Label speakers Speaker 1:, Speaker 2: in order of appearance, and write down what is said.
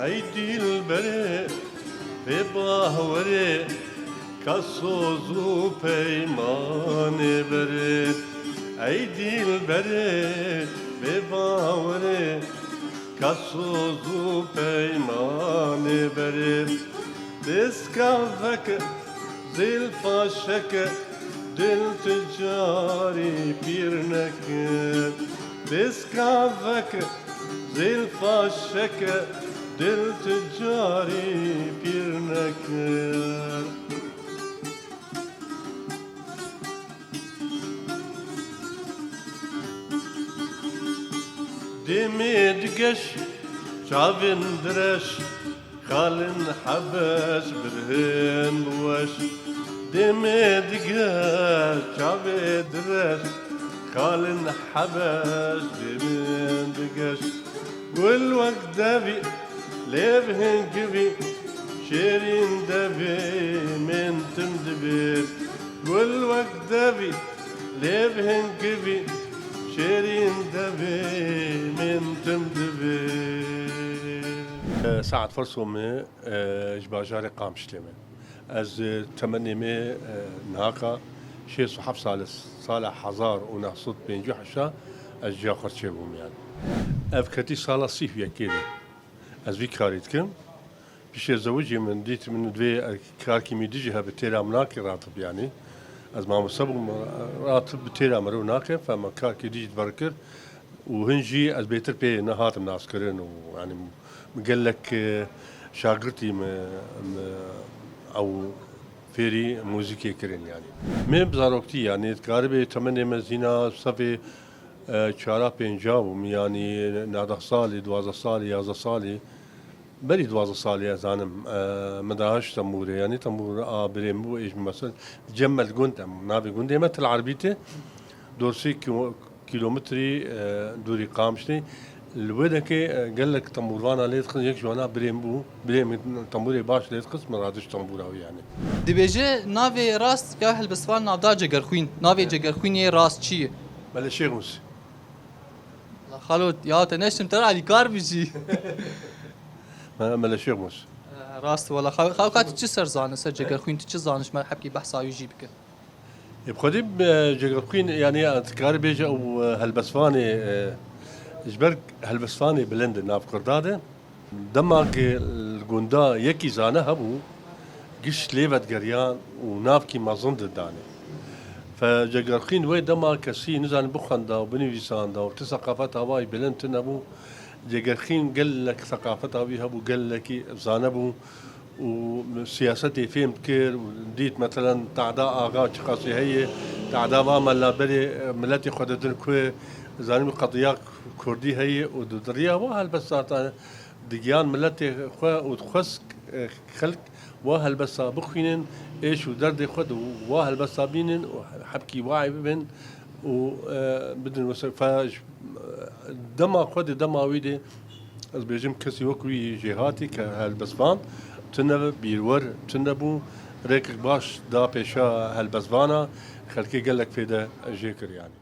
Speaker 1: أيدي البري في باوري كسوزو بيمان بري أيدي البري في باوري كسوزو بيمان بري دسكافك زي الفاشك دل تجاري بيرنك دسكافك زي الفاشك دل تجاري بيرنك دمي دقش شعبن درش خالن حبش برهن بوش دمي دقش شعبن درش خالن حبش برهن دقش والوقت دبي لبهن قبي شيرين دبي من تمدبر والوقت دبي لبهن قبي شيرين دبي من تمدبر ساعة فرصومي جباجاري قام شلمي از تمنيمي نهاكا شي صحف صالح حزار ونحصد بين جحشة از جا خرچه بوم يعني افكتي صالة صيف يكيدي از في كاريت كم بيش زوجي من ديت من دوي كاركي ميديجها بتيرا مناكي راتب يعني از ما مصبو راتب بتيرا مرو ناكي فما كاركي ديجي تبركر وهنجي از بيتر بي نهار الناس كرين ويعني مقال لك شاقرتي او فيري موزيكي كرين يعني من بزاروكتي يعني تقاربي تمني مزينة صفي چارا پنجاوم يعني 9 سالي 12 سالي 11 سالي بري 12 سالي ازانم مداهش تموري يعني تمور بريمبو ايش مثلا جمل قندم نافي قندم مثل عربيته دورسي كيلومتري دوري قامشني الودك قال لك تمورانا ليت خذ يك جوانا بريمبو بريم تموري باش ليت قسم رادش تموراوي يعني
Speaker 2: دبيجي نافي راست يا هلبسفان نافدا جگرخوين نافي جگرخوين راست چي
Speaker 1: بلا شيخوس
Speaker 2: خالد يا تنشم ترى على كار بيجي
Speaker 1: ملا شيخوس
Speaker 2: راست ولا خاوكات چي سر زانه سر جگرخوين چي زانش ما حبكي بحثا يجي بك
Speaker 1: بخدي جگرخوين يعني تكار بيجي او هلبسفاني جبرك هلبسفاني بلند ناف قرداده دماغ الجوندا يكي زانه هبو قش ليفت قريان ونافكي ما زند داني فجگرخين وي دما كسي نزان بخندا وبنيفيساندا وتثقافات هواي بلند تنبو جگرخين قال لك ثقافتها بيها بو قال لك زانبو وسياستي فهمت كير وديت مثلا تعداء اغا شخصي هي تعداء ما لا بري ملتي خدتن كوي زانم قضيه كردي هي ودريا وهالبساطه ديان ملتي خو وتخص خلق وهالبس بخينن ايش ودرد خد وهالبس بينن وحبكي واعي بين وبدن وسق فاج دما خد دما ويدي از بيجم كسي وكوي جهاتي كهالبسفان تنب بيرور تنبو ريك باش دا بيشا هالبسفانا خلكي قال لك في ده جيكر يعني